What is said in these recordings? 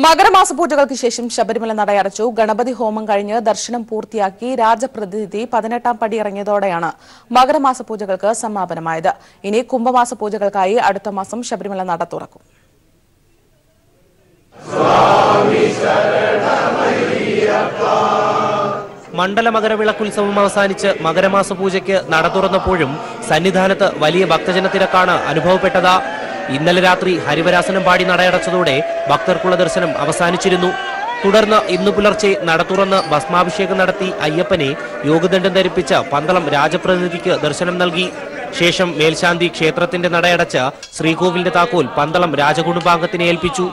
മകരമാസ പൂജകൾക്ക് ശേഷം ശബരിമല നടയടച്ചു. ഗണപതി ഹോമം കഴിഞ്ഞ് ദർശനം പൂർത്തിയാക്കി രാജപ്രതിനിധി 18ാം പടി ഇറങ്ങിയതോടെയാണ് മകരമാസ പൂജകൾക്ക് സമാപനമായത്. ഇനി കുംഭമാസ പൂജകൾക്കായി അടുത്ത മാസം ശബരിമല നട തുറക്കും. മണ്ഡല മകരവിളക്കുത്സവം അവസാനിച്ച് മകരമാസ പൂജയ്ക്ക് നട തുറന്നപ്പോഴും സന്നിധാനത്ത് വലിയ ഭക്തജന തിരക്കാണ് അനുഭവപ്പെട്ടത്. ഇന്നലെ രാത്രി ഹരിവരാസനം പാടി നടയടച്ചതോടെ ഭക്തർക്കുള്ള ദർശനം അവസാനിച്ചിരുന്നു. തുടർന്ന് ഇന്നു പുലർച്ചെ നട തുറന്ന് ഭസ്മാഭിഷേകം നടത്തി അയ്യപ്പനെ യോഗദണ്ഡം ധരിപ്പിച്ച് പന്തളം രാജപ്രതിനിധിക്ക് ദർശനം നൽകി. ശേഷം മേൽശാന്തി ക്ഷേത്രത്തിന്റെ നടയടച്ച് ശ്രീകോവിലിന്റെ താക്കോൽ പന്തളം രാജകുടുംബാംഗത്തിനെ ഏൽപ്പിച്ചു.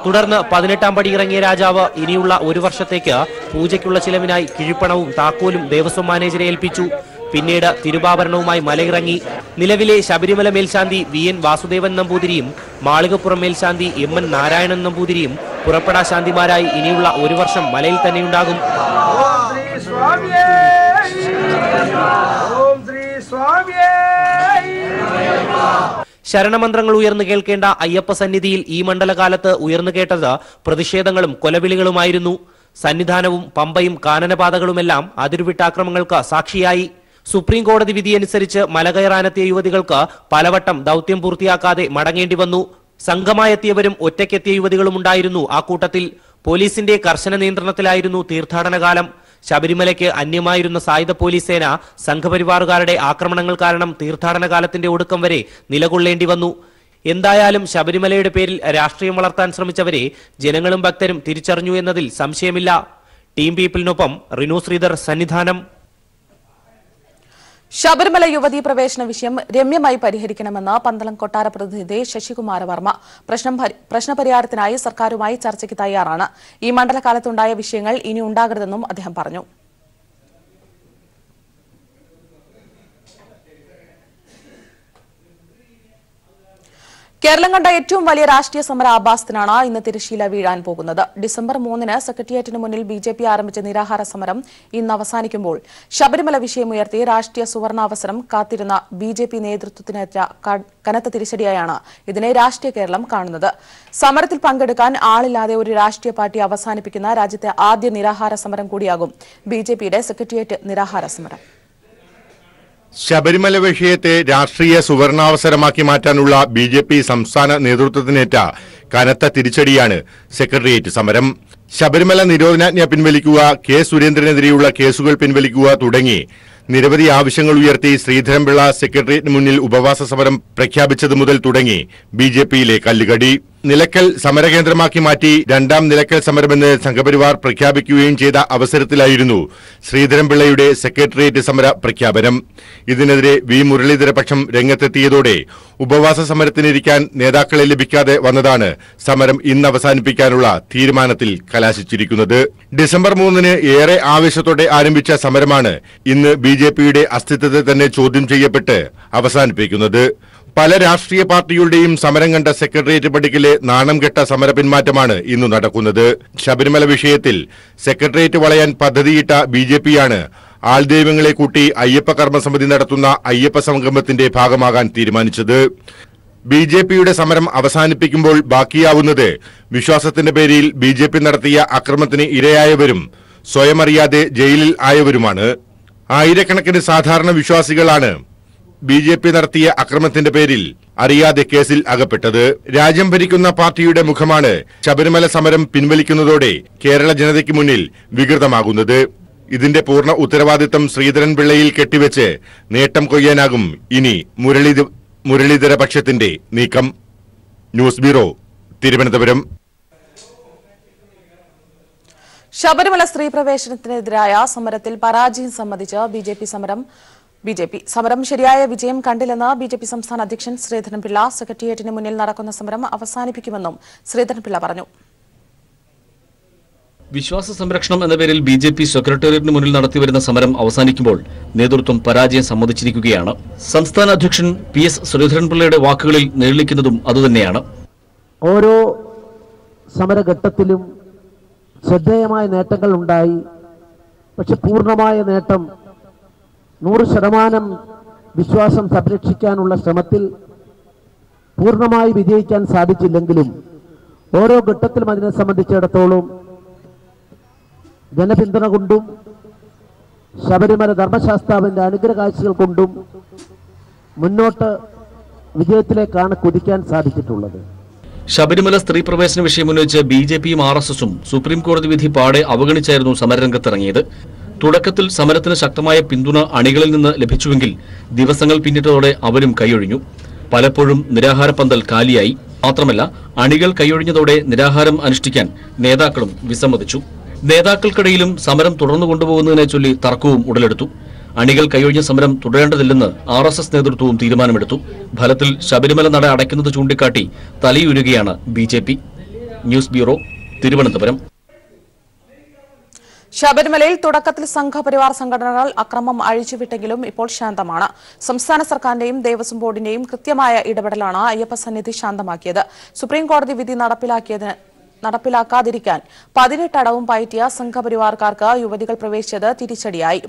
തുടർന്ന് 18ാം പടി ഇറങ്ങിയ രാജാവ് ഇനിയുള്ള ഒരു വർഷത്തേക്ക് പൂജയ്ക്കുള്ള ചിലവിനായി കിഴിപ്പണവും താക്കോലും ദേവസ്വം മാനേജരെ ഏൽപ്പിച്ചു. പിന്നീട് തിരുവാഭരണവുമായി മലയിറങ്ങി. നിലവിലെ ശബരിമല മേൽശാന്തി VN വാസുദേവൻ നമ്പൂതിരിയും മാളികപ്പുറം മേൽശാന്തി MN നാരായണൻ നമ്പൂതിരിയും പുറപ്പെടാ ശാന്തിമാരായി ഇനിയുള്ള ഒരു വർഷം മലയിൽ തന്നെയുണ്ടാകും. ശരണമന്ത്രങ്ങൾ ഉയർന്നു കേൾക്കേണ്ട അയ്യപ്പ സന്നിധിയിൽ ഈ മണ്ഡലകാലത്ത് ഉയർന്നു കേട്ടത് പ്രതിഷേധങ്ങളും കൊലവിളികളുമായിരുന്നു. സന്നിധാനവും പമ്പയും കാനനപാതകളുമെല്ലാം അതിരുവിട്ടാക്രമങ്ങൾക്ക് സാക്ഷിയായി. സുപ്രീം കോടതി വിധിയനുസരിച്ച് മലകയറാനെത്തിയ യുവതികൾക്ക് പലവട്ടം ദൌത്യം പൂർത്തിയാക്കാതെ മടങ്ങേണ്ടി വന്നു. സംഘമായെത്തിയവരും ഒറ്റയ്ക്കെത്തിയ യുവതികളും ഉണ്ടായിരുന്നു ആ കൂട്ടത്തിൽ. പോലീസിന്റെ കർശന നിയന്ത്രണത്തിലായിരുന്നു തീർത്ഥാടന കാലം. ശബരിമലയ്ക്ക് അന്യമായിരുന്ന സായുധ പോലീസ് സേന സംഘപരിവാറുകാരുടെ ആക്രമണങ്ങൾ കാരണം തീർത്ഥാടന കാലത്തിന്റെ ഒടുക്കം വരെ നിലകൊള്ളേണ്ടി വന്നു. എന്തായാലും ശബരിമലയുടെ പേരിൽ രാഷ്ട്രീയം വളർത്താൻ ശ്രമിച്ചവരെ ജനങ്ങളും ഭക്തരും തിരിച്ചറിഞ്ഞു എന്നതിൽ സംശയമില്ല. ടീം പീപ്പിളിനൊപ്പം റിനു ശ്രീധർ, സന്നിധാനം. ശബരിമല യുവതീ പ്രവേശന വിഷയം രമ്യമായി പരിഹരിക്കണമെന്ന് പന്തളം കൊട്ടാര പ്രതിനിധി ശശികുമാര വർമ്മ. പ്രശ്നപരിഹാരത്തിനായി സർക്കാരുമായി ചർച്ചയ്ക്ക് തയ്യാറാണ്. ഈ മണ്ഡലകാലത്തുണ്ടായ വിഷയങ്ങൾ ഇനി ഉണ്ടാകരുതെന്നും അദ്ദേഹം പറഞ്ഞു. കേരളം കണ്ട ഏറ്റവും വലിയ രാഷ്ട്രീയ സമര ആഭാസത്തിനാണ് ഇന്ന് തിരശ്ശീല വീഴാൻ പോകുന്നത്. ഡിസംബർ 3-ന് സെക്രട്ടേറിയറ്റിന് മുന്നിൽ BJP ആരംഭിച്ച നിരാഹാര സമരം ഇന്ന് അവസാനിക്കുമ്പോൾ ശബരിമല വിഷയമുയർത്തി രാഷ്ട്രീയ സുവർണാവസരം കാത്തിരുന്ന BJP നേതൃത്വത്തിനേറ്റ കനത്ത തിരിച്ചടിയായാണ് ഇതിനെ രാഷ്ട്രീയ കേരളം കാണുന്നത്. സമരത്തിൽ പങ്കെടുക്കാൻ ആളില്ലാതെ ഒരു രാഷ്ട്രീയ പാർട്ടി അവസാനിപ്പിക്കുന്ന രാജ്യത്തെ ആദ്യ നിരാഹാര സമരം കൂടിയാകും BJPയുടെ സെക്രട്ടേറിയറ്റ് നിരാഹാര സമരം. ശബരിമല വിഷയത്തെ രാഷ്ട്രീയ സുവർണാവസരമാക്കി മാറ്റാനുള്ള BJP സംസ്ഥാന നേതൃത്വത്തിനേറ്റ കനത്ത തിരിച്ചടിയാണ് സെക്രട്ടേറിയറ്റ് സമരം. ശബരിമല നിരോധനാജ്ഞ പിൻവലിക്കുക, K. സുരേന്ദ്രനെതിരെയുള്ള കേസുകൾ പിൻവലിക്കുക തുടങ്ങി നിരവധി ആവശ്യങ്ങൾ ഉയർത്തി ശ്രീധരൻപിള്ള സെക്രട്ടേറിയറ്റിന് മുന്നിൽ ഉപവാസ സമരം പ്രഖ്യാപിച്ചതു മുതൽ തുടങ്ങി BJPയിലെ കല്ലുകടി. നിലയ്ക്കൽ സമരകേന്ദ്രമാക്കി മാറ്റി രണ്ടാം നിലയ്ക്കൽ സമരമെന്ന് സംഘപരിവാർ പ്രഖ്യാപിക്കുകയും ചെയ്ത അവസരത്തിലായിരുന്നു ശ്രീധരൻപിള്ളയുടെ സെക്രട്ടേറിയറ്റ് സമര പ്രഖ്യാപനം. ഇതിനെതിരെ V. മുരളീധര പക്ഷം രംഗത്തെത്തിയതോടെ ഉപവാസ സമരത്തിനിരിക്കാൻ നേതാക്കളെ ലഭിക്കാതെ വന്നതാണ് സമരം ഇന്ന് അവസാനിപ്പിക്കാനുള്ള തീരുമാനത്തിൽ കലാശിച്ചിരിക്കുന്നത്. ഡിസംബർ 3-ന് ഏറെ ആവേശത്തോടെ ആരംഭിച്ച സമരമാണ് ഇന്ന് BJPയുടെ അസ്തിത്വത്തെ തന്നെ ചോദ്യം ചെയ്യപ്പെട്ട് അവസാനിപ്പിക്കുന്നത്. പല രാഷ്ട്രീയ പാർട്ടികളുടെയും സമരം കണ്ട സെക്രട്ടേറിയറ്റ് പടിക്കലെ നാണം കെട്ട സമര പിന്മാറ്റമാണ് ഇന്ന് നടക്കുന്നത്. ശബരിമല വിഷയത്തിൽ സെക്രട്ടേറിയറ്റ് വളയാൻ പദ്ധതിയിട്ട BJPയാണ് ആൾദൈവങ്ങളെ കൂട്ടി അയ്യപ്പ കർമ്മസമിതി നടത്തുന്ന അയ്യപ്പ സംഗമത്തിന്റെ ഭാഗമാകാൻ തീരുമാനിച്ചത്. BJPയുടെ സമരം അവസാനിപ്പിക്കുമ്പോൾ ബാക്കിയാവുന്നത് വിശ്വാസത്തിന്റെ പേരിൽ BJP നടത്തിയ അക്രമത്തിന് ഇരയായവരും സ്വയം അറിയാതെ ജയിലിൽ ആയവരുമാണ്. ആയിരക്കണക്കിന് സാധാരണ വിശ്വാസികളാണ് BJP നടത്തിയ അക്രമത്തിന്റെ പേരിൽ അറിയാതെ കേസിൽ അകപ്പെട്ടത്. രാജ്യം ഭരിക്കുന്ന പാർട്ടിയുടെ മുഖമാണ് ശബരിമല സമരം പിൻവലിക്കുന്നതോടെ കേരള ജനതയ്ക്ക് മുന്നിൽ വികൃതമാകുന്നത്. ഇതിന്റെ പൂർണ്ണ ഉത്തരവാദിത്തം ശ്രീധരൻപിള്ളയിൽ കെട്ടിവെച്ച് നേട്ടം കൊയ്യാനാകും ഇനി മുരളീധര പക്ഷത്തിന്റെ നീക്കം. News bureau, Thiruvananthapuram. ശബരിമല സ്ത്രീ പ്രവേശനത്തിനെതിരായ സമരത്തിൽ പരാജയം സമ്മതിച്ച് BJP സമരം ശരിയായ വിജയം കണ്ടില്ലെന്ന് BJP സംസ്ഥാന അധ്യക്ഷൻ ശ്രീധരൻപിള്ള. സെക്രട്ടേറിയറ്റിന് മുന്നിൽ നടക്കുന്ന സമരം അവസാനിപ്പിക്കുമെന്നും ശ്രീധരൻപിള്ള പറഞ്ഞു. വിശ്വാസ സംരക്ഷണം എന്ന പേരിൽ BJP സെക്രട്ടേറിയറ്റിന് മുന്നിൽ നടത്തിവരുന്ന സമരം അവസാനിക്കുമ്പോൾ നേതൃത്വം പരാജയം സമ്മതിച്ചിരിക്കുകയാണ്. സംസ്ഥാന അധ്യക്ഷൻ PS ശ്രീധരൻപിള്ളയുടെ വാക്കുകളിൽ നിഴലിക്കുന്നതും അതുതന്നെയാണ്. ഓരോ സമരഘട്ടത്തിലും ശ്രദ്ധേയമായ നേട്ടങ്ങൾ ഉണ്ടായി. പക്ഷെ പൂർണ്ണമായ നേട്ടം 100% വിശ്വാസം സംരക്ഷിക്കാനുള്ള ശ്രമത്തിൽ പൂർണ്ണമായി വിജയിക്കാൻ സാധിച്ചില്ലെങ്കിലും ഓരോ ഘട്ടത്തിലും അതിനെ സംബന്ധിച്ചിടത്തോളം ജനപിന്തുണ കൊണ്ടും ശബരിമല ധർമ്മശാസ്താവിന്റെ അനുഗ്രഹ കാഴ്ചകൾ കൊണ്ടും മുന്നോട്ട് വിജയത്തിലേക്കാണ് കുതിക്കാൻ സാധിച്ചിട്ടുള്ളത്. ശബരിമല സ്ത്രീ പ്രവേശന വിഷയം ഉന്നയിച്ച് BJPയും RSSും സുപ്രീം കോടതി വിധി പാടെ അവഗണിച്ചായിരുന്നു സമരരംഗത്തിറങ്ങിയത്. തുടക്കത്തിൽ സമരത്തിന് ശക്തമായ പിന്തുണ അണികളിൽ നിന്ന് ലഭിച്ചുവെങ്കിൽ ദിവസങ്ങൾ പിന്നിട്ടതോടെ അവരും കൈയൊഴിഞ്ഞു. പലപ്പോഴും നിരാഹാര പന്തൽ കാലിയായി. മാത്രമല്ല, അണികൾ കൈയൊഴിഞ്ഞതോടെ നിരാഹാരം അനുഷ്ഠിക്കാൻ നേതാക്കളും വിസമ്മതിച്ചു. നേതാക്കൾക്കിടയിലും സമരം തുടർന്നു കൊണ്ടുപോകുന്നതിനെ ചൊല്ലി തർക്കവും ഉടലെടുത്തു. അണികൾ കൈയൊഴിഞ്ഞ സമരം തുടരേണ്ടതില്ലെന്ന് RSS നേതൃത്വവും തീരുമാനമെടുത്തു. ഫലത്തിൽ ശബരിമല നട അടയ്ക്കുന്നത് ചൂണ്ടിക്കാട്ടി തലയുരുകയാണ് BJP. News bureau, Thiruvananthapuram. ശബരിമലയിൽ തുടക്കത്തിൽ സംഘപരിവാർ സംഘടനകൾ അക്രമം അഴിച്ചുവിട്ടെങ്കിലും ഇപ്പോൾ ശാന്തമാണ്. സംസ്ഥാന സർക്കാരിന്റെയും ദേവസ്വം ബോർഡിന്റെയും കൃത്യമായ ഇടപെടലാണ് അയ്യപ്പസന്നിധി ശാന്തമാക്കിയത്. സുപ്രീം കോടതി വിധി നടപ്പിലാക്കാതിരിക്കാൻ 18 അടവും പയറ്റിയ സംഘപരിവാർക്കാർക്ക് യുവതികൾ പ്രവേശിച്ചത് തിരിച്ചടിയായി.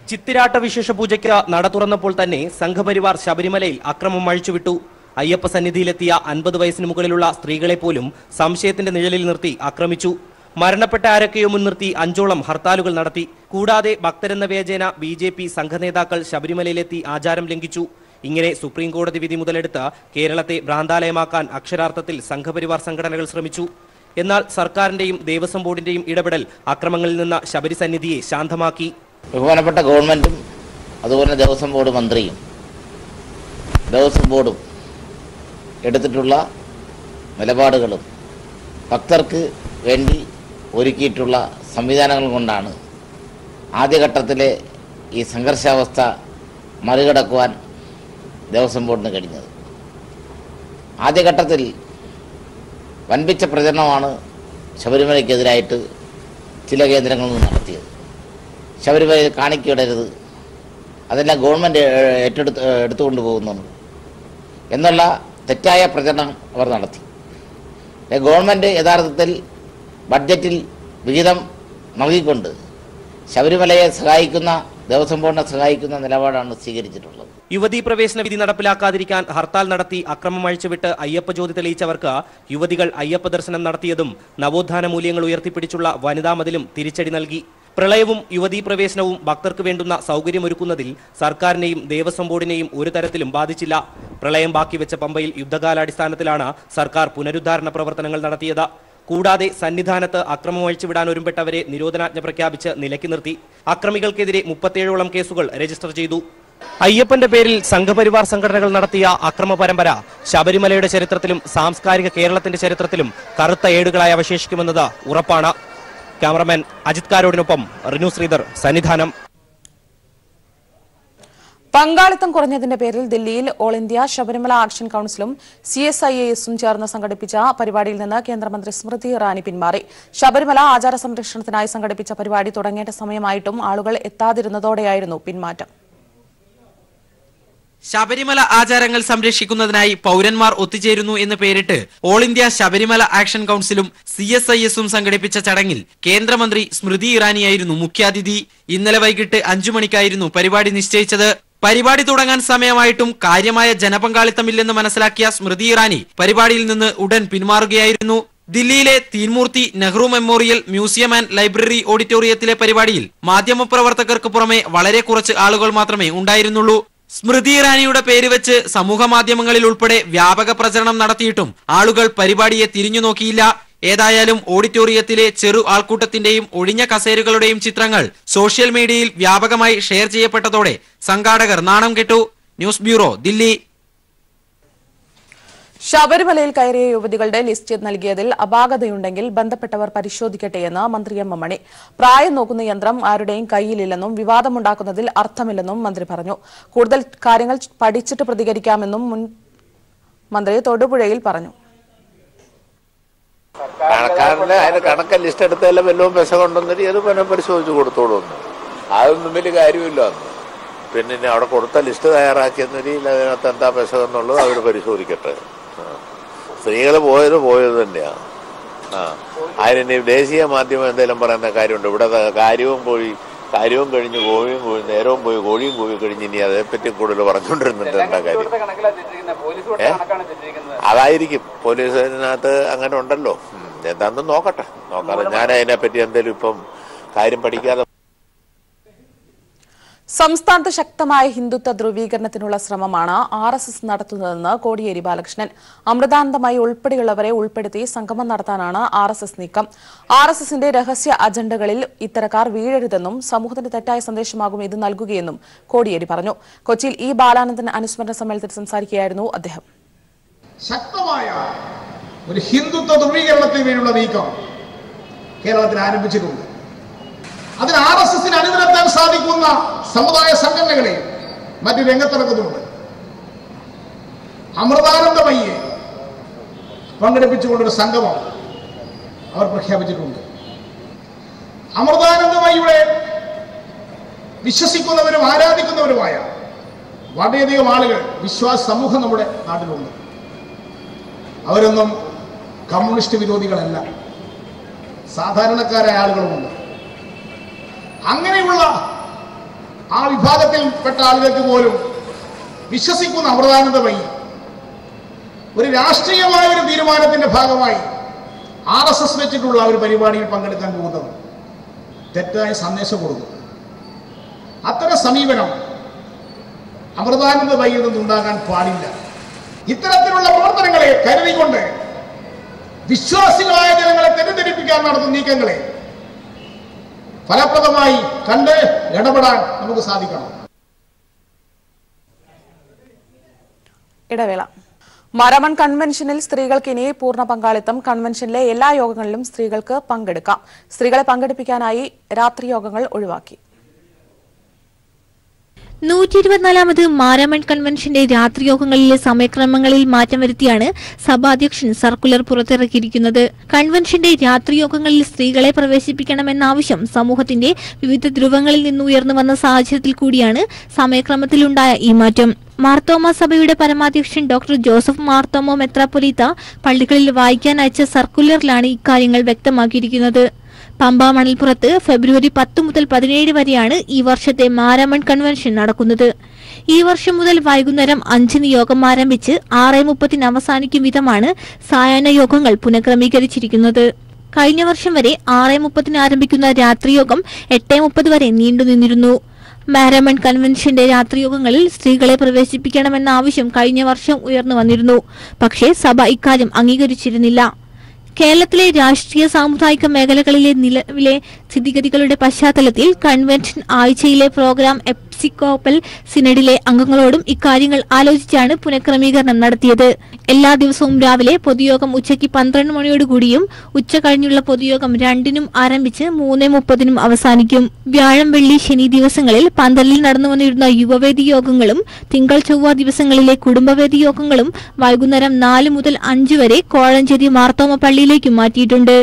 ചിത്തിരാട്ട വിശേഷ പൂജയ്ക്ക് നട തുറന്നപ്പോൾ തന്നെ സംഘപരിവാർ ശബരിമലയിൽ അക്രമം അഴിച്ചുവിട്ടു. അയ്യപ്പ സന്നിധിയിലെത്തിയ 50 വയസ്സിന് മുകളിലുള്ള സ്ത്രീകളെ പോലും സംശയത്തിന്റെ നിഴലിൽ നിർത്തി ആക്രമിച്ചു. മരണപ്പെട്ട ആരൊക്കെയോ മുൻനിർത്തി 5ഓളം ഹർത്താലുകൾ നടത്തി. കൂടാതെ ഭക്തരെന്ന വ്യാജേന BJP സംഘനേതാക്കൾ ശബരിമലയിലെത്തി ആചാരം ലംഘിച്ചു. ഇങ്ങനെ സുപ്രീം കോടതി വിധി മുതലെടുത്ത് കേരളത്തെ ഭ്രാന്താലയമാക്കാൻ അക്ഷരാർത്ഥത്തിൽ സംഘപരിവാർ സംഘടനകൾ ശ്രമിച്ചു. എന്നാൽ സർക്കാരിന്റെയും ദേവസ്വം ബോർഡിന്റെയും ഇടപെടൽ അക്രമങ്ങളിൽ നിന്ന് ശബരി സന്നിധിയെ ശാന്തമാക്കി. ബഹുമാനപ്പെട്ട ഗവൺമെന്റും അതുപോലെ ദേവസ്വം ബോർഡ് മന്ത്രിയും ദേവസ്വം ബോർഡും എടുത്തിട്ടുള്ള നിലപാടുകളും ഭക്തർക്ക് വേണ്ടി ഒരുക്കിയിട്ടുള്ള സംവിധാനങ്ങൾ കൊണ്ടാണ് ആദ്യഘട്ടത്തിലെ ഈ സംഘർഷാവസ്ഥ മറികടക്കുവാൻ ദേവസ്വം ബോർഡിന് കഴിഞ്ഞത്. ആദ്യഘട്ടത്തിൽ വൻപിച്ച പ്രചരണമാണ് ശബരിമലയ്ക്കെതിരായിട്ട് ചില കേന്ദ്രങ്ങളിൽ നിന്ന് നടത്തിയത്. ശബരിമലയിൽ കാണിക്കയിടരുത്, അതെല്ലാം ഗവൺമെൻറ് എടുത്തുകൊണ്ട് പോകുന്നുണ്ട് എന്നുള്ള തെറ്റായ പ്രചരണം അവർ നടത്തി. ഗവൺമെൻറ് യഥാർത്ഥത്തിൽ ബഡ്ജറ്റിൽ വിഹിതം നൽകിക്കൊണ്ട് ശബരിമലയെ സഹായിക്കുന്ന, ദേവസ്വം ബോർഡിനെ സഹായിക്കുന്ന നിലപാടാണ് സ്വീകരിച്ചിട്ടുള്ളത്. യുവതീ പ്രവേശന വിധി നടപ്പിലാക്കാതിരിക്കാൻ ഹർത്താൽ നടത്തി അക്രമം അഴിച്ചുവിട്ട് അയ്യപ്പ ജ്യോതി തെളിയിച്ചവർക്ക് യുവതികൾ അയ്യപ്പ ദർശനം നടത്തിയതും നവോത്ഥാന മൂല്യങ്ങൾ ഉയർത്തിപ്പിടിച്ചുള്ള വനിതാ മതിലും തിരിച്ചടി നൽകി. പ്രളയവും യുവതീ പ്രവേശനവും ഭക്തർക്ക് വേണ്ടുന്ന സൗകര്യമൊരുക്കുന്നതിൽ സർക്കാരിനെയും ദേവസ്വം ബോർഡിനെയും ഒരു തരത്തിലും ബാധിച്ചില്ല. പ്രളയം ബാക്കിവെച്ച പമ്പയിൽ യുദ്ധകാലാടിസ്ഥാനത്തിലാണ് സർക്കാർ പുനരുദ്ധാരണ പ്രവർത്തനങ്ങൾ നടത്തിയത്. കൂടാതെ സന്നിധാനത്ത് അക്രമം അഴിച്ചുവിടാൻ ഒരുമ്പെട്ടവരെ നിരോധനാജ്ഞ പ്രഖ്യാപിച്ച് നിലയ്ക്ക് നിർത്തി. അക്രമികൾക്കെതിരെ 37ഓളം കേസുകൾ രജിസ്റ്റർ ചെയ്തു. അയ്യപ്പന്റെ പേരിൽ സംഘപരിവാർ സംഘടനകൾ നടത്തിയ അക്രമ പരമ്പര ശബരിമലയുടെ ചരിത്രത്തിലും സാംസ്കാരിക കേരളത്തിന്റെ ചരിത്രത്തിലും കറുത്ത ഏടുകളായി അവശേഷിക്കുമെന്നത് ഉറപ്പാണ്. ക്യാമറമാൻ അജിത് കാരോടിനൊപ്പം റിനു ശ്രീധർ, സന്നിധാനം. പങ്കാളിത്തം കുറഞ്ഞതിന്റെ പേരിൽ ദില്ലിയിൽ ഓൾ ഇന്ത്യ ശബരിമല ആക്ഷൻ കൌൺസിലും CSIASും ചേർന്ന് സംഘടിപ്പിച്ച പരിപാടിയിൽ നിന്ന് കേന്ദ്രമന്ത്രി സ്മൃതി ഇറാനി പിന്മാറി. ശബരിമല ആചാര സംരക്ഷണത്തിനായി സംഘടിപ്പിച്ച പരിപാടി തുടങ്ങേണ്ട സമയമായിട്ടും ആളുകൾ എത്താതിരുന്നതോടെയായിരുന്നു പിന്മാറ്റം. ശബരിമല ആചാരങ്ങൾ സംരക്ഷിക്കുന്നതിനായി പൗരന്മാർ ഒത്തുചേരുന്നു എന്ന് പേരിട്ട് ഓൾ ഇന്ത്യ ശബരിമല ആക്ഷൻ കൌൺസിലും CSISും സംഘടിപ്പിച്ച ചടങ്ങിൽ കേന്ദ്രമന്ത്രി സ്മൃതി ഇറാനിയായിരുന്നു മുഖ്യാതിഥി. ഇന്നലെ വൈകിട്ട് 5 മണിക്കായിരുന്നു പരിപാടി നിശ്ചയിച്ചത്. പരിപാടി തുടങ്ങാൻ സമയമായിട്ടും കാര്യമായ ജനപങ്കാളിത്തമില്ലെന്ന് മനസ്സിലാക്കിയ സ്മൃതി ഇറാനി പരിപാടിയിൽ നിന്ന് ഉടൻ പിന്മാറുകയായിരുന്നു. ദില്ലിയിലെ Teen Murti Nehru memorial museum and library ഓഡിറ്റോറിയത്തിലെ പരിപാടിയിൽ മാധ്യമപ്രവർത്തകർക്ക് പുറമെ വളരെ കുറച്ച് ആളുകൾ മാത്രമേ ഉണ്ടായിരുന്നുള്ളൂ. സ്മൃതി ഇറാനിയുടെ പേര് വെച്ച് സമൂഹ മാധ്യമങ്ങളിൽ ഉൾപ്പെടെ വ്യാപക പ്രചരണം നടത്തിയിട്ടും ആളുകൾ പരിപാടിയെ തിരിഞ്ഞു നോക്കിയില്ല. ഏതായാലും ഓഡിറ്റോറിയത്തിലെ ചെറു ആൾക്കൂട്ടത്തിന്റെയും ഒഴിഞ്ഞ കസേരകളുടെയും ചിത്രങ്ങൾ സോഷ്യൽ മീഡിയയിൽ വ്യാപകമായി ഷെയർ ചെയ്യപ്പെട്ടതോടെ സംഘാടകർ നാണം കെട്ടു. News bureau, Delhi. ശബരിമലയിൽ കയറിയ യുവതികളുടെ ലിസ്റ്റ് നൽകിയതിൽ അപാകതയുണ്ടെങ്കിൽ ബന്ധപ്പെട്ടവർ പരിശോധിക്കട്ടെയെന്ന് മന്ത്രി M. M. മണി. പ്രായം നോക്കുന്ന യന്ത്രം ആരുടെയും കയ്യിലില്ലെന്നും വിവാദമുണ്ടാക്കുന്നതിൽ അർത്ഥമില്ലെന്നും മന്ത്രി പറഞ്ഞു. കൂടുതൽ കാര്യങ്ങൾ പഠിച്ചിട്ട് പ്രതികരിക്കാമെന്നും മുൻ മന്ത്രി തൊടുപുഴയിൽ പറഞ്ഞു. കണക്കാരന് അതിന് കണക്ക ലിസ്റ്റ് എടുത്തല്ല വല്ലതും പെസ കൊണ്ടുവന്നിട്ട് ഇത് പിന്നെ പരിശോധിച്ച് കൊടുത്തോളൂ. അതൊന്നും വലിയ കാര്യമില്ല. പിന്നെ അവിടെ കൊടുത്ത ലിസ്റ്റ് തയ്യാറാക്കിയെന്നൊരു അതിനകത്ത് എന്താ പെസ എന്നുള്ളത് അവർ പരിശോധിക്കട്ടെ. സ്ത്രീകൾ പോയത് തന്നെയാണ്. അതിന് ദേശീയ മാധ്യമം എന്തെങ്കിലും പറയുന്ന കാര്യമുണ്ട്. ഇവിടെ കാര്യവും പോയി കാര്യവും കഴിഞ്ഞ് കോഴിയും നേരവും പോയി കോഴിയും കോഴി കഴിഞ്ഞ് ഇനി അതേപ്പറ്റി കൂടുതൽ പറഞ്ഞുകൊണ്ടിരുന്നിട്ട് എന്താ കാര്യം? അതായിരിക്കും, പോലീസിനകത്ത് അങ്ങനെ ഉണ്ടല്ലോ. എന്താണെന്ന് നോക്കട്ടെ. ഞാൻ അതിനെപ്പറ്റി എന്തെങ്കിലും ഇപ്പം കാര്യം പഠിക്കാതെ. സംസ്ഥാനത്ത് ശക്തമായ ഹിന്ദുത്വ ധ്രുവീകരണത്തിനുള്ള ശ്രമമാണ് RSS നടത്തുന്നതെന്ന് കോടിയേരി ബാലകൃഷ്ണൻ. അമൃതാനന്ദമയി ഉൾപ്പെടെയുള്ളവരെ ഉൾപ്പെടുത്തി സംഗമം നടത്താനാണ് RSS നീക്കം. RSSന്റെ രഹസ്യ അജണ്ടകളിൽ ഇത്തരക്കാർ വീഴരുതെന്നും സമൂഹത്തിന് തെറ്റായ സന്ദേശമാകും ഇത് നൽകുകയെന്നും കോടിയേരി പറഞ്ഞു. കൊച്ചിയിൽ ഇ ബാലാനന്ദൻ അനുസ്മരണ സമ്മേളനത്തിൽ സംസാരിക്കുകയായിരുന്നു അദ്ദേഹം. ശക്തമായ ഒരു ഹിന്ദുത്വ ധ്രുവീകരണത്തിന് വേണ്ടിയുള്ള നീക്കം കേരളത്തിൽ ആരംഭിച്ചിട്ടുണ്ട്. അതിന് RSSന് അണിനിരത്താൻ സാധിക്കുന്ന സമുദായ സംഘടനകളെ മറ്റ് രംഗത്തിറക്കുന്നുണ്ട്. അമൃതാനന്ദമയ്യെ പങ്കെടുപ്പിച്ചുകൊണ്ടൊരു സംഗമം അവർ പ്രഖ്യാപിച്ചിട്ടുണ്ട്. അമൃതാനന്ദമയ്യുടെ വിശ്വസിക്കുന്നവരും ആരാധിക്കുന്നവരുമായ വളരെയധികം ആളുകൾ, വിശ്വാസ സമൂഹം നമ്മുടെ നാട്ടിലുണ്ട്. അവരൊന്നും കമ്മ്യൂണിസ്റ്റ് വിരോധികളല്ല, സാധാരണക്കാരായ ആളുകളുമുണ്ട്. അങ്ങനെയുള്ള ആ വിഭാഗത്തിൽപ്പെട്ട ആളുകൾക്ക് പോലും വിശ്വസിക്കുന്ന അമൃതാനന്ദമയി ഒരു രാഷ്ട്രീയമായ ഒരു തീരുമാനത്തിന്റെ ഭാഗമായി RSS വെച്ചിട്ടുള്ള ഒരു പരിപാടിയിൽ പങ്കെടുക്കാൻ പോകുന്നത് തെറ്റായ സന്ദേശം കൊടുക്കും. അത്തരം സമീപനം അമൃതാനന്ദമയിൽ നിന്നുണ്ടാകാൻ പാടില്ല. ഇത്തരത്തിലുള്ള പ്രവർത്തനങ്ങളെ കരുതിക്കൊണ്ട് വിശ്വാസികളായ ജനങ്ങളെ തെറ്റിദ്ധരിപ്പിക്കാൻ നടത്തുന്ന നീക്കങ്ങളെ ഫലപ്രദമായി കണ്ട് ഇടപെടാൻ നമുക്ക് സാധിക്കണം. ഇടവേള. മാരാമൺ കൺവെൻഷനിൽ സ്ത്രീകൾക്ക് ഇനി പൂർണ്ണ പങ്കാളിത്തം. കൺവെൻഷനിലെ എല്ലാ യോഗങ്ങളിലും സ്ത്രീകൾക്ക് പങ്കെടുക്കാം. സ്ത്രീകളെ പങ്കെടുപ്പിക്കാനായി രാത്രി യോഗങ്ങൾ ഒഴിവാക്കി. 124ാമത് മാരാമൺ കൺവെൻഷന്റെ രാത്രിയോഗങ്ങളിലെ സമയക്രമങ്ങളിൽ മാറ്റം വരുത്തിയാണ് സഭാധ്യക്ഷൻ സർക്കുലർ പുറത്തിറക്കിയിരിക്കുന്നത്. കൺവെൻഷന്റെ രാത്രിയോഗങ്ങളിൽ സ്ത്രീകളെ പ്രവേശിപ്പിക്കണമെന്ന ആവശ്യം സമൂഹത്തിന്റെ വിവിധ ധ്രുവങ്ങളിൽ നിന്ന് ഉയർന്നു വന്ന സാഹചര്യത്തിൽ കൂടിയാണ് സമയക്രമത്തിലുണ്ടായ ഈ മാറ്റം. മാർത്തോമ സഭയുടെ പരമാധ്യക്ഷൻ ഡോക്ടർ ജോസഫ് മാർത്തോമോ മെത്രാപ്പൊലീത്ത പള്ളികളിൽ വായിക്കാൻ അയച്ച സർക്കുലറിലാണ് ഇക്കാര്യങ്ങൾ വ്യക്തമാക്കിയിരിക്കുന്നത്. പമ്പ മണൽപ്പുറത്ത് ഫെബ്രുവരി 10 മുതൽ 17 വരെയാണ് ഈ വർഷത്തെ മാരാമൺ കൺവെൻഷൻ നടക്കുന്നത്. ഈ വർഷം മുതൽ വൈകുന്നേരം 5-ന് യോഗം ആരംഭിച്ച് 6:30-ന് അവസാനിക്കും വിധമാണ് സായാഹ്ന യോഗങ്ങൾ പുനഃക്രമീകരിച്ചിരിക്കുന്നത്. കഴിഞ്ഞ വർഷം വരെ 6:30-ന് ആരംഭിക്കുന്ന രാത്രിയോഗം 8:30 വരെ നീണ്ടുനിന്നിരുന്നു. മാരാമൺ കൺവെൻഷന്റെ രാത്രിയോഗങ്ങളിൽ സ്ത്രീകളെ പ്രവേശിപ്പിക്കണമെന്ന ആവശ്യം കഴിഞ്ഞ വർഷം ഉയർന്നു വന്നിരുന്നു. പക്ഷേ സഭ ഇക്കാര്യം അംഗീകരിച്ചിരുന്നില്ല. കേരളത്തിലെ രാഷ്ട്രീയ സാമുദായിക മേഖലകളിലെ നിലവിലെ സ്ഥിതിഗതികളുടെ പശ്ചാത്തലത്തിൽ കൺവെൻഷൻ ആഴ്ചയിലെ പ്രോഗ്രാം എപ്പിസ്കോപ്പൽ സിനഡിലെ അംഗങ്ങളോടും ഇക്കാര്യങ്ങൾ ആലോചിച്ചാണ് പുനഃക്രമീകരണം നടത്തിയത്. എല്ലാ ദിവസവും രാവിലെ പൊതുയോഗം ഉച്ചയ്ക്ക് 12 മണിയോടുകൂടിയും ഉച്ച കഴിഞ്ഞുള്ള പൊതുയോഗം 2-നും ആരംഭിച്ച് 3:30-നും അവസാനിക്കും. വ്യാഴം, വെള്ളി, ശനി ദിവസങ്ങളിൽ പന്തലിൽ നടന്നുവന്നിരുന്ന യുവവേദി യോഗങ്ങളും തിങ്കൾ, ചൊവ്വ ദിവസങ്ങളിലെ കുടുംബവേദി യോഗങ്ങളും വൈകുന്നേരം 4 മുതൽ 5 വരെ കോഴഞ്ചേരി മാർത്തോമ പള്ളിയിലേക്കും മാറ്റിയിട്ടുണ്ട്.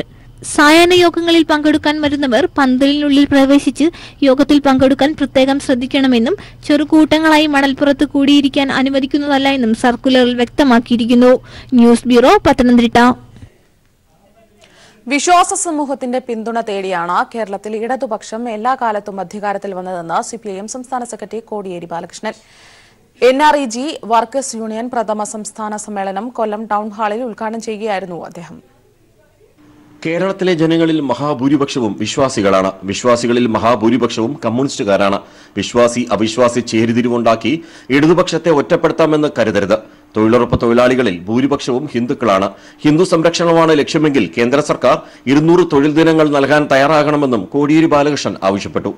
സായാഹ്ന യോഗങ്ങളിൽ പങ്കെടുക്കാൻ വരുന്നവർ പന്തലിനുള്ളിൽ പ്രവേശിച്ച് യോഗത്തിൽ പങ്കെടുക്കാൻ പ്രത്യേകം ശ്രദ്ധിക്കണമെന്നും ചെറുകൂട്ടങ്ങളായി മണൽപ്പുറത്ത് കൂടിയിരിക്കാൻ അനുവദിക്കുന്നതല്ല എന്നും സർക്കുലറിൽ വ്യക്തമാക്കിയിരിക്കുന്നു. News bureau, Pathanamthitta. വിശ്വാസ സമൂഹത്തിന്റെ പിന്തുണ തേടിയാണ് കേരളത്തിൽ ഇടതുപക്ഷം എല്ലാ കാലത്തും അധികാരത്തിൽ വന്നതെന്ന് CPIM സംസ്ഥാന secretary Kodiyeri Balakrishnan. NREG workers union പ്രഥമ സംസ്ഥാന സമ്മേളനം കൊല്ലം ടൗൺ ഹാളിൽ ഉദ്ഘാടനം ചെയ്യുകയായിരുന്നു അദ്ദേഹം. കേരളത്തിലെ ജനങ്ങളിൽ മഹാഭൂരിപക്ഷവും വിശ്വാസികളാണ്. വിശ്വാസികളിൽ മഹാഭൂരിപക്ഷവും കമ്മ്യൂണിസ്റ്റുകാരാണ്. വിശ്വാസി അവിശ്വാസി ചേരിതിരിവുണ്ടാക്കി ഇടതുപക്ഷത്തെ ഒറ്റപ്പെടുത്താമെന്ന് കരുതരുത്. തൊഴിലുറപ്പ് തൊഴിലാളികളിൽ ഭൂരിപക്ഷവും ഹിന്ദുക്കളാണ്. ഹിന്ദു സംരക്ഷണമാണ് ലക്ഷ്യമെങ്കിൽ കേന്ദ്ര സർക്കാർ 200 തൊഴിൽ ദിനങ്ങൾ നൽകാൻ തയ്യാറാകണമെന്നും കോടിയേരി ബാലകൃഷ്ണൻ ആവശ്യപ്പെട്ടു.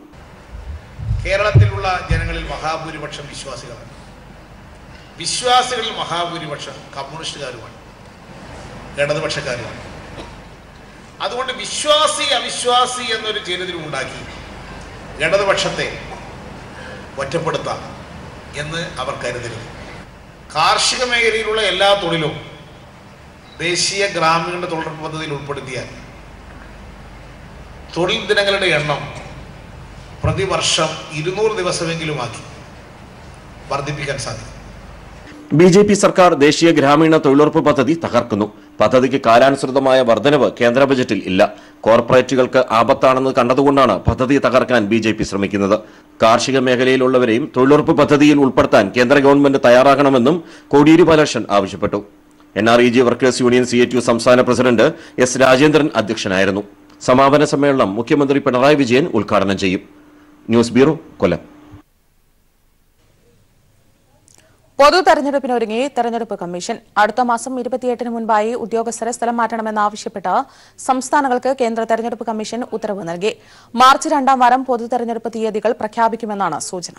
കേരളത്തിലുള്ള ജനങ്ങളിൽ മഹാഭൂരിപക്ഷം വിശ്വാസികളാണ്. വിശ്വാസികളിൽ മഹാഭൂരിപക്ഷം കമ്മ്യൂണിസ്റ്റുകാരുമാണ്, ഇടതുപക്ഷക്കാരുമാണ്. അതുകൊണ്ട് വിശ്വാസി അവിശ്വാസി എന്നൊരു ചേരിതിരിവുണ്ടാക്കി ഇടതുപക്ഷത്തെ ഒറ്റപ്പെടുത്താം എന്ന് അവർ കരുതരുത്. കാർഷിക മേഖലയിലുള്ള എല്ലാ തൊഴിലും ദേശീയ ഗ്രാമീണ തൊഴിലുറപ്പ് പദ്ധതിയിൽ ഉൾപ്പെടുത്തിയാൽ തൊഴിൽ ദിനങ്ങളുടെ എണ്ണം പ്രതിവർഷം 200 ദിവസമെങ്കിലുമാക്കി വർദ്ധിപ്പിക്കാൻ സാധിക്കും. BJP സർക്കാർ ദേശീയ ഗ്രാമീണ തൊഴിലുറപ്പ് പദ്ധതി തകർക്കുന്നു. പദ്ധതിക്ക് കാലാനുസൃതമായ വർധനവ് കേന്ദ്ര ബജറ്റിൽ ഇല്ല. കോർപ്പറേറ്റുകൾക്ക് ആപത്താണെന്ന് കണ്ടതുകൊണ്ടാണ് പദ്ധതി തകർക്കാൻ BJP ശ്രമിക്കുന്നത്. കാർഷിക മേഖലയിലുള്ളവരെയും തൊഴിലുറപ്പ് പദ്ധതിയിൽ ഉൾപ്പെടുത്താൻ കേന്ദ്ര ഗവൺമെന്റ് തയ്യാറാകണമെന്നും കോടിയേരി ബാലകൃഷ്ണൻ ആവശ്യപ്പെട്ടു. NREG വർക്കേഴ്സ് യൂണിയൻ CATU സംസ്ഥാന പ്രസിഡന്റ് S. രാജേന്ദ്രൻ അധ്യക്ഷനായിരുന്നു. സമാപന സമ്മേളനം മുഖ്യമന്ത്രി പിണറായി വിജയൻ ഉദ്ഘാടനം ചെയ്യും. ന്യൂസ് ബ്യൂറോ, കൊല്ലം. പൊതു തെരഞ്ഞെടുപ്പിനൊരുങ്ങി തെരഞ്ഞെടുപ്പ് കമ്മീഷൻ. അടുത്ത മാസം 28-ന് മുൻപായി ഉദ്യോഗസ്ഥരെ സ്ഥലം മാറ്റണമെന്നാവശ്യപ്പെട്ട് സംസ്ഥാനങ്ങൾക്ക് കേന്ദ്ര തെരഞ്ഞെടുപ്പ് കമ്മീഷൻ ഉത്തരവ് നൽകി. മാർച്ച് 2-ാം വാരം പൊതു തെരഞ്ഞെടുപ്പ് തീയതികൾ പ്രഖ്യാപിക്കുമെന്നാണ് സൂചന.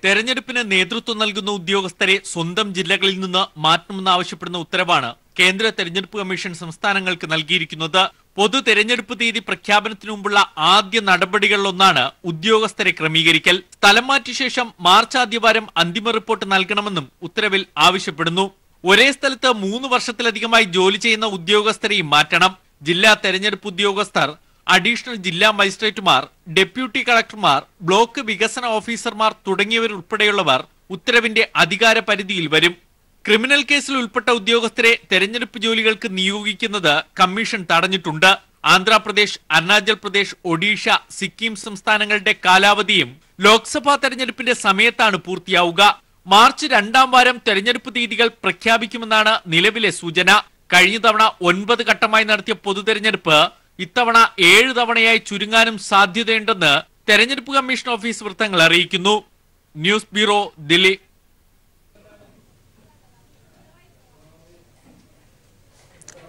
തെരഞ്ഞെടുപ്പിന് നേതൃത്വം നൽകുന്ന ഉദ്യോഗസ്ഥരെ സ്വന്തം ജില്ലകളിൽ നിന്ന് മാറ്റണമെന്നാവശ്യപ്പെടുന്ന ഉത്തരവാണ് കേന്ദ്ര തെരഞ്ഞെടുപ്പ് കമ്മീഷൻ സംസ്ഥാനങ്ങൾക്ക് നൽകിയിരിക്കുന്നത്. പൊതു തെരഞ്ഞെടുപ്പ് തീയതി പ്രഖ്യാപനത്തിനു മുമ്പുള്ള ആദ്യ നടപടികളിലൊന്നാണ് ഉദ്യോഗസ്ഥരെ ക്രമീകരിക്കൽ. സ്ഥലം മാറ്റിയ ശേഷം മാർച്ച് ആദ്യവാരം അന്തിമ റിപ്പോർട്ട് നൽകണമെന്നും ഉത്തരവിൽ ആവശ്യപ്പെടുന്നു. ഒരേ സ്ഥലത്ത് 3 വർഷത്തിലധികമായി ജോലി ചെയ്യുന്ന ഉദ്യോഗസ്ഥരെയും മാറ്റണം. ജില്ലാ തെരഞ്ഞെടുപ്പ് ഉദ്യോഗസ്ഥർ, അഡീഷണൽ ജില്ലാ മജിസ്ട്രേറ്റുമാർ, ഡെപ്യൂട്ടി കളക്ടർമാർ, ബ്ലോക്ക് വികസന ഓഫീസർമാർ തുടങ്ങിയവരുൾപ്പെടെയുള്ളവർ ഉത്തരവിന്റെ അധികാര പരിധിയിൽ വരും. ക്രിമിനൽ കേസിൽ ഉൾപ്പെട്ട ഉദ്യോഗസ്ഥരെ തെരഞ്ഞെടുപ്പ് ജോലികൾക്ക് നിയോഗിക്കുന്നത് കമ്മീഷൻ തടഞ്ഞിട്ടുണ്ട്. ആന്ധ്രാപ്രദേശ്, അരുണാചൽ പ്രദേശ്, ഒഡീഷ, സിക്കിം സംസ്ഥാനങ്ങളുടെ കാലാവധിയും ലോക്സഭാ തെരഞ്ഞെടുപ്പിന്റെ സമയത്താണ് പൂർത്തിയാവുക. മാർച്ച് 2-ാം വാരം തെരഞ്ഞെടുപ്പ് തീയതികൾ പ്രഖ്യാപിക്കുമെന്നാണ് നിലവിലെ സൂചന. കഴിഞ്ഞ തവണ 9 ഘട്ടമായി നടത്തിയ പൊതു തെരഞ്ഞെടുപ്പ് ഇത്തവണ 7 തവണയായി ചുരുങ്ങാനും സാധ്യതയുണ്ടെന്ന് തെരഞ്ഞെടുപ്പ് കമ്മീഷൻ ഓഫീസ് വൃത്തങ്ങൾ അറിയിക്കുന്നു. News bureau, Delhi.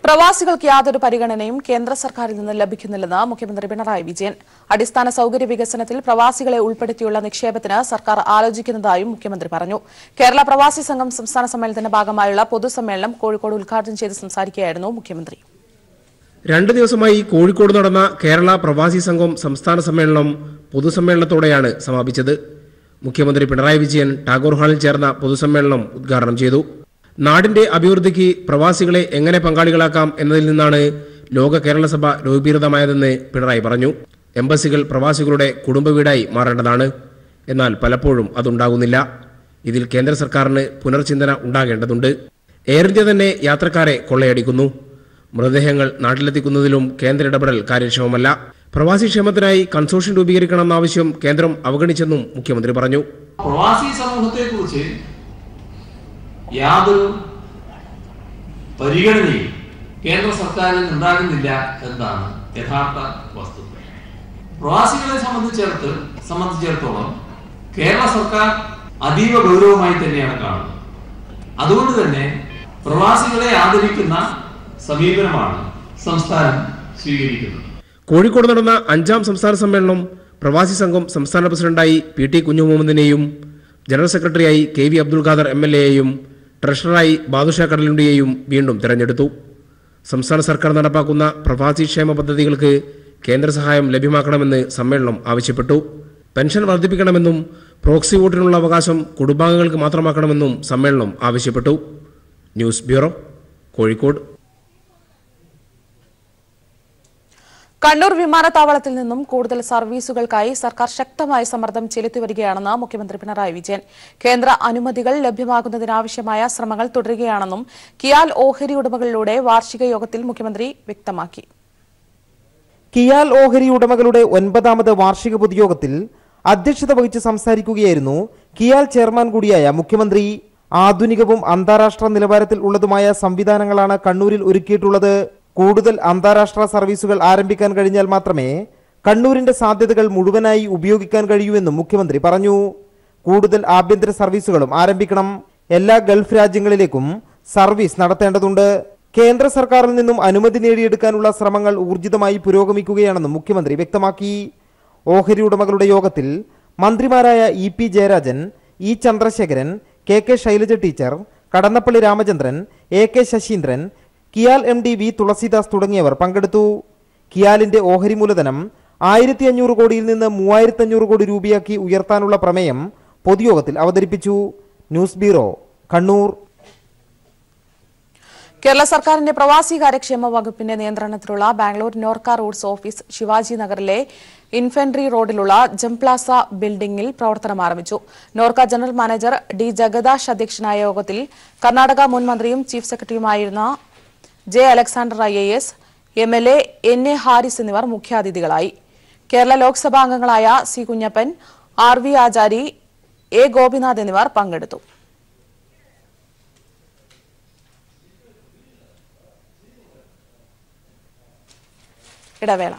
പ്രവാസികൾക്ക് യാതൊരു പരിഗണനയും കേന്ദ്ര സർക്കാരിൽ നിന്ന് ലഭിക്കുന്നില്ലെന്ന് മുഖ്യമന്ത്രി പിണറായി വിജയൻ. അടിസ്ഥാന സൌകര്യ വികസനത്തിൽ പ്രവാസികളെ ഉൾപ്പെടുത്തിയുള്ള നിക്ഷേപത്തിന് സർക്കാർ ആലോചിക്കുന്നതായും മുഖ്യമന്ത്രി പറഞ്ഞു. കേരള പ്രവാസി സംഘം സംസ്ഥാന സമ്മേളനത്തിന്റെ ഭാഗമായുള്ള പൊതുസമ്മേളനം കോഴിക്കോട് ഉദ്ഘാടനം ചെയ്ത് സംസാരിക്കുകയായിരുന്നു മുഖ്യമന്ത്രി. 2 ദിവസമായി കോഴിക്കോട് നടന്ന കേരള പ്രവാസി സംഘം സംസ്ഥാന സമ്മേളനം പൊതുസമ്മേളനത്തോടെയാണ് സമാപിച്ചത്. മുഖ്യമന്ത്രി പിണറായി വിജയൻ ടാഗോർ ഹാളിൽ ചേർന്ന പൊതുസമ്മേളനം ഉദ്ഘാടനം ചെയ്തു. നാടിന്റെ അഭിവൃദ്ധിക്ക് പ്രവാസികളെ എങ്ങനെ പങ്കാളികളാക്കാം എന്നതിൽ നിന്നാണ് ലോക കേരള സഭ രൂപീകൃതമായതെന്ന് പിണറായി പറഞ്ഞു. എംബസികൾ പ്രവാസികളുടെ കുടുംബ വീടായി മാറേണ്ടതാണ്. എന്നാൽ പലപ്പോഴും അതുണ്ടാകുന്നില്ല. ഇതിൽ കേന്ദ്ര സർക്കാരിന് പുനർചിന്തന ഉണ്ടാകേണ്ടതുണ്ട്. എയർ ഇന്ത്യ തന്നെ യാത്രക്കാരെ കൊള്ളയടിക്കുന്നു. മൃതദേഹങ്ങൾ നാട്ടിലെത്തിക്കുന്നതിലും കേന്ദ്ര ഇടപെടൽ കാര്യക്ഷമമല്ല. പ്രവാസി ക്ഷേമത്തിനായി കൺസോർഷ്യം രൂപീകരിക്കണമെന്ന ആവശ്യം കേന്ദ്രം അവഗണിച്ചെന്നും മുഖ്യമന്ത്രി പറഞ്ഞു. പ്രവാസി സമൂഹത്തെക്കുറിച്ച് യാതൊരു പരിഗണനയും കേന്ദ്ര സർക്കാരിൽ ഉണ്ടാകുന്നില്ല എന്നാണ് യഥാർത്ഥ വസ്തുത. പ്രവാസികളെ സംബന്ധിച്ചിടത്തോളം കേരള സർക്കാർ അതീവ ഗൗരവമായി തന്നെയാണ് കാണുന്നത്. അതുകൊണ്ട് തന്നെ പ്രവാസികളെ ആദരിക്കുന്ന സമീപനമാണ് സംസ്ഥാനം സ്വീകരിക്കുന്നത്. കോഴിക്കോട് നടന്ന 5-ാം സംസ്ഥാന സമ്മേളനം പ്രവാസി സംഘം സംസ്ഥാന പ്രസിഡന്റായി PT കുഞ്ഞുമുഹമ്മദിനെയും ജനറൽ സെക്രട്ടറിയായി KV അബ്ദുൽ ഖാദർ MLAയെയും ട്രഷററായി ബാദുഷാ കടലുണ്ടിയെയും വീണ്ടും തെരഞ്ഞെടുത്തു. സംസ്ഥാന സർക്കാർ നടപ്പാക്കുന്ന പ്രവാസി ക്ഷേമ പദ്ധതികൾക്ക് കേന്ദ്ര സഹായം ലഭ്യമാക്കണമെന്ന് സമ്മേളനം ആവശ്യപ്പെട്ടു. പെൻഷൻ വർദ്ധിപ്പിക്കണമെന്നും പ്രോക്സി വോട്ടിനുള്ള അവകാശം കുടുംബാംഗങ്ങൾക്ക് മാത്രമാക്കണമെന്നും സമ്മേളനം ആവശ്യപ്പെട്ടു. News bureau, Kozhikode. കണ്ണൂർ വിമാനത്താവളത്തിൽ നിന്നും കൂടുതൽ സർവീസുകൾക്കായി സർക്കാർ ശക്തമായ സമ്മർദ്ദം ചെലുത്തിവരികയാണെന്ന് മുഖ്യമന്ത്രി പിണറായി വിജയൻ. കേന്ദ്ര അനുമതികൾ ലഭ്യമാകുന്നതിനാവശ്യമായ ശ്രമങ്ങൾ തുടരുകയാണെന്നും കിയാൽ ഓഹരി ഉടമകളിലൂടെ വാർഷിക യോഗത്തിൽ മുഖ്യമന്ത്രി വ്യക്തമാക്കി. കിയാൽ ഓഹരി ഉടമകളുടെ 9ാമത് വാർഷിക പൊതുയോഗത്തിൽ അധ്യക്ഷത വഹിച്ച് സംസാരിക്കുകയായിരുന്നു കിയാൽ ചെയർമാൻ കൂടിയായ മുഖ്യമന്ത്രി. ആധുനികവും അന്താരാഷ്ട്ര നിലവാരത്തിൽ ഉള്ളതുമായ സംവിധാനങ്ങളാണ് കണ്ണൂരിൽ ഒരുക്കിയിട്ടുള്ളത്. കൂടുതൽ അന്താരാഷ്ട്ര സർവീസുകൾ ആരംഭിക്കാൻ കഴിഞ്ഞാൽ മാത്രമേ കണ്ണൂരിന്റെ സാധ്യതകൾ മുഴുവനായി ഉപയോഗിക്കാൻ കഴിയൂവെന്നും മുഖ്യമന്ത്രി പറഞ്ഞു. കൂടുതൽ ആഭ്യന്തര സർവീസുകളും ആരംഭിക്കണം. എല്ലാ ഗൾഫ് രാജ്യങ്ങളിലേക്കും സർവീസ് നടത്തേണ്ടതുണ്ട്. കേന്ദ്ര സർക്കാരിൽ നിന്നും അനുമതി നേടിയെടുക്കാനുള്ള ശ്രമങ്ങൾ ഊർജിതമായി പുരോഗമിക്കുകയാണെന്നും മുഖ്യമന്ത്രി വ്യക്തമാക്കി. ഓഹരി ഉടമകളുടെ യോഗത്തിൽ മന്ത്രിമാരായ EP Jayarajan, E Chandrasekharan, KK Shailaja teacher, Kadannappally Ramachandran, AK Saseendran, KIAL MD V Thulasidas തുടങ്ങിയവർ പങ്കെടുത്തു. കിയാലിന്റെ ഓഹരി മൂലധനം 1500 കോടിയിൽ നിന്ന് 3500 കോടി രൂപയാക്കി ഉയർത്താനുള്ള പ്രമേയം പൊതുയോഗത്തിൽ അവതരിപ്പിച്ചു. News bureau, Kannur. കേരള സർക്കാരിന്റെ പ്രവാസി കാര്യക്ഷേമ വകുപ്പിന്റെ നിയന്ത്രണത്തിലുള്ള ബാംഗ്ലൂർ നോർക്ക റൂട്ട്സ് ഓഫീസ് ശിവാജി നഗറിലെ ഇൻഫൻട്രി റോഡിലുള്ള ജംപ്ലാസ ബിൽഡിംഗിൽ പ്രവർത്തനം ആരംഭിച്ചു. Norka general manager D Jagadish അധ്യക്ഷനായ യോഗത്തിൽ കർണാടക മുൻ മന്ത്രിയും ചീഫ് സെക്രട്ടറിയുമായിരുന്ന J Alexander IAS, MLA NA Haris എന്നിവർ മുഖ്യാതിഥികളായി. കേരള ലോക്സഭാ അംഗങ്ങളായ C Kunhappan, RV Achari, A Gopinath എന്നിവർ പങ്കെടുത്തു. ഇടവേള.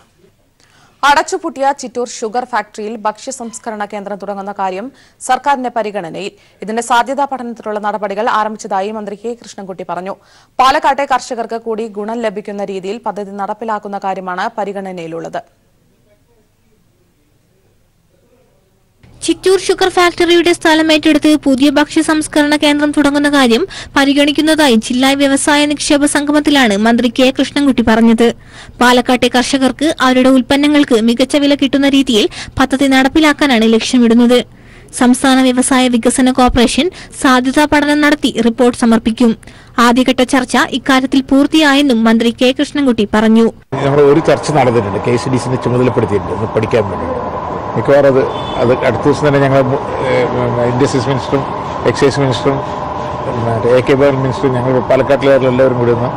അടച്ചുപൂട്ടിയ ചിറ്റൂർ ഷുഗർ ഫാക്ടറിയിൽ ഭക്ഷ്യ സംസ്കരണ കേന്ദ്രം തുടങ്ങുന്ന കാര്യം സർക്കാരിന്റെ പരിഗണനയിൽ. ഇതിന്റെ സാധ്യതാ പഠനത്തിലുള്ള നടപടികൾ ആരംഭിച്ചതായി മന്ത്രി കെ കൃഷ്ണൻകുട്ടി പറഞ്ഞു. പാലക്കാട്ടെ കർഷകർക്ക് കൂടി ഗുണം ലഭിക്കുന്ന രീതിയിൽ പദ്ധതി നടപ്പിലാക്കുന്ന കാര്യമാണ് പരിഗണനയിലുള്ളത്. ചിറ്റൂർ ഷുഗർ ഫാക്ടറിയുടെ സ്ഥലം ഏറ്റെടുത്ത് പുതിയ ഭക്ഷ്യ സംസ്കരണ കേന്ദ്രം തുടങ്ങുന്ന കാര്യം പരിഗണിക്കുന്നതായി ജില്ലാ വ്യവസായ നിക്ഷേപ സംഗമത്തിലാണ് മന്ത്രി കെ കൃഷ്ണൻകുട്ടി പറഞ്ഞത്. പാലക്കാട്ടെ കർഷകർക്ക് അവരുടെ ഉൽപ്പന്നങ്ങൾക്ക് മികച്ച വില കിട്ടുന്ന രീതിയിൽ പദ്ധതി നടപ്പിലാക്കാനാണ് ലക്ഷ്യമിടുന്നത്. സംസ്ഥാന വ്യവസായ വികസന കോർപ്പറേഷൻ സാധ്യതാ പഠനം നടത്തി റിപ്പോർട്ട് സമർപ്പിക്കും. ആദ്യഘട്ട ചർച്ച ഇക്കാര്യത്തിൽ പൂർത്തിയായെന്നും മന്ത്രി കെ കൃഷ്ണൻകുട്ടി പറഞ്ഞു. ഒരു ചർച്ച നടന്നിട്ടുണ്ട്, KCDCനെ ചുമതലപ്പെടുത്തിയിട്ടുണ്ട് പഠിക്കാൻ വേണ്ടി. മിക്കവാറും അത് അടുത്ത ദിവസം തന്നെ ഞങ്ങൾ ഇൻഡസ്ട്രീസ് മിനിസ്റ്ററും എക്സൈസ് മിനിസ്റ്ററും AK മിനിസ്റ്ററും ഞങ്ങൾ പാലക്കാട്ടിലെല്ലാവരും കൂടി ഒന്ന്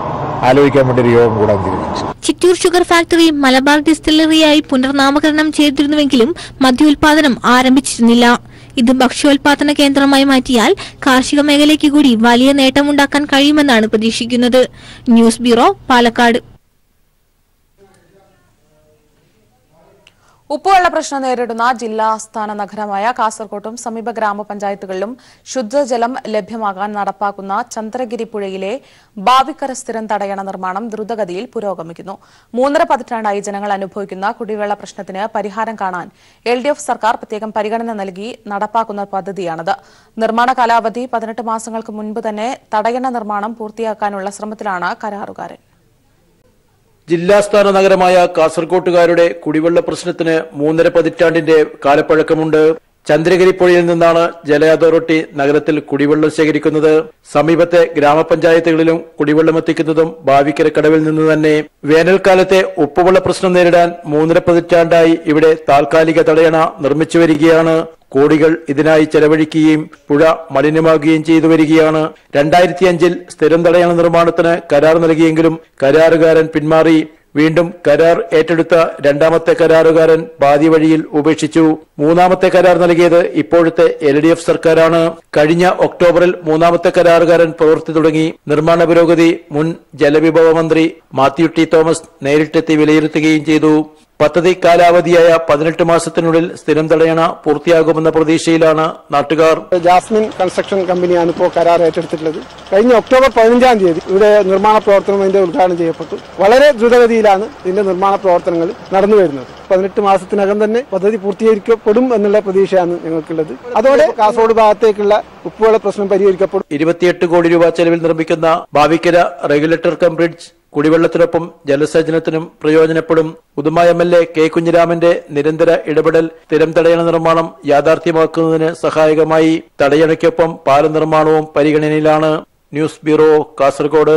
ആലോചിക്കാൻ വേണ്ടി ഒരു യോഗം കൂടാൻ തീരുമാനിച്ചു. ചിറ്റൂർ ഷുഗർ ഫാക്ടറി മലബാർ ഡിസ്റ്റിലറിയായി പുനർനാമകരണം ചെയ്തിരുന്നുവെങ്കിലും മദ്യോൽപാദനം ആരംഭിച്ചിരുന്നില്ല. ഇത് ഭക്ഷ്യോൽപാദന കേന്ദ്രമായി മാറ്റിയാൽ കാർഷിക മേഖലയ്ക്ക് കൂടി വലിയ നേട്ടമുണ്ടാക്കാൻ കഴിയുമെന്നാണ് പ്രതീക്ഷിക്കുന്നത്. News bureau, Palakkad. ഉപ്പുവെള്ള പ്രശ്നം നേരിടുന്ന ജില്ലാ ആസ്ഥാന നഗരമായ കാസർകോട്ടും സമീപ ഗ്രാമപഞ്ചായത്തുകളിലും ശുദ്ധജലം ലഭ്യമാകാൻ നടപ്പാക്കുന്ന ചന്ദ്രഗിരി പുഴയിലെ ബാവിക്കര സ്ഥിരം തടയണ നിർമ്മാണം ദ്രുതഗതിയിൽ പുരോഗമിക്കുന്നു. 3.5 പതിറ്റാണ്ടായി ജനങ്ങൾ അനുഭവിക്കുന്ന കുടിവെള്ള പ്രശ്നത്തിന് പരിഹാരം കാണാൻ LDF സർക്കാർ പ്രത്യേകം പരിഗണന നൽകി നടപ്പാക്കുന്ന പദ്ധതിയാണിത്. നിർമ്മാണ കാലാവധി 18 മാസങ്ങൾക്ക് മുൻപ് തന്നെ തടയണ നിർമ്മാണം പൂർത്തിയാക്കാനുള്ള ശ്രമത്തിലാണ് കരാറുകാരൻ. ജില്ലാസ്ഥാന നഗരമായ കാസർകോട്ടുകാരുടെ കുടിവെള്ള പ്രശ്നത്തിന് 3.5 പതിറ്റാണ്ടിന്റെ കാലപ്പഴക്കമുണ്ട്. ചന്ദ്രഗിരി പുഴയിൽ നിന്നാണ് ജല അതോറിറ്റി നഗരത്തിൽ കുടിവെള്ളം ശേഖരിക്കുന്നത്. സമീപത്തെ ഗ്രാമപഞ്ചായത്തുകളിലും കുടിവെള്ളം എത്തിക്കുന്നതും ബാവിക്കര കടവിൽ നിന്ന് തന്നെ. വേനൽക്കാലത്തെ ഉപ്പുവെള്ള പ്രശ്നം നേരിടാൻ 3.5 പതിറ്റാണ്ടായി ഇവിടെ താൽക്കാലിക തടയണ നിർമ്മിച്ചു വരികയാണ്. കോടികൾ ഇതിനായി ചെലവഴിക്കുകയും പുഴ മലിനമാകുകയും ചെയ്തു വരികയാണ്. 2005-ൽ സ്ഥിരം തടയണ നിർമ്മാണത്തിന് കരാർ നൽകിയെങ്കിലും കരാറുകാരൻ പിന്മാറി. വീണ്ടും കരാർ ഏറ്റെടുത്ത രണ്ടാമത്തെ കരാറുകാരൻ പാതി വഴിയിൽ ഉപേക്ഷിച്ചു. മൂന്നാമത്തെ കരാർ നൽകിയത് ഇപ്പോഴത്തെ LDF സർക്കാരാണ്. കഴിഞ്ഞ ഒക്ടോബറിൽ മൂന്നാമത്തെ കരാറുകാരൻ പ്രവൃത്തി തുടങ്ങി. നിർമ്മാണ പുരോഗതി മുൻ ജലവിഭവ മന്ത്രി മാത്യു ടി തോമസ് നേരിട്ടെത്തി വിലയിരുത്തുകയും ചെയ്തു. പദ്ധതി കാലാവധിയായ 18 മാസത്തിനുള്ളിൽ സ്ഥിരം തടയണ പൂർത്തിയാകുമെന്ന പ്രതീക്ഷയിലാണ് നാട്ടുകാർ. ജാസ്മിൻ കൺസ്ട്രക്ഷൻ കമ്പനിയാണ് ഇപ്പോൾ കരാർ ഏറ്റെടുത്തിട്ടുള്ളത്. കഴിഞ്ഞ ഒക്ടോബർ 15-ാം തീയതി ഇവിടെ നിർമ്മാണ പ്രവർത്തനം ഇതിന്റെ ഉദ്ഘാടനം ചെയ്യപ്പെട്ടു. വളരെ ദ്രുതഗതിയിലാണ് ഇതിന്റെ നിർമ്മാണ പ്രവർത്തനങ്ങൾ നടന്നു വരുന്നത്. 18 മാസത്തിനകം തന്നെ പദ്ധതി പൂർത്തീകരിക്കപ്പെടും എന്നുള്ള പ്രതീക്ഷയാണ് ഞങ്ങൾക്കുള്ളത്. അതോടെ കാസർഗോഡ് ഭാഗത്തേക്കുള്ള ഉപ്പുവെള്ള പ്രശ്നം പരിഹരിക്കപ്പെടും. 28 കോടി രൂപ ചെലവിൽ നിർമ്മിക്കുന്ന ബാവിക്കര റെഗുലേറ്റർ കം ബ്രിഡ്ജ് കുടിവെള്ളത്തിനൊപ്പം ജലസേചനത്തിനും പ്രയോജനപ്പെടും. ഉദുമ MLA കെ കുഞ്ഞിരാമന്റെ നിരന്തര ഇടപെടൽ സ്ഥിരം തടയണ നിർമ്മാണം യാഥാർത്ഥ്യമാക്കുന്നതിന് സഹായകമായി. തടയണയ്ക്കൊപ്പം പാല നിർമ്മാണവും പരിഗണനയിലാണ്. News bureau, Kasaragod.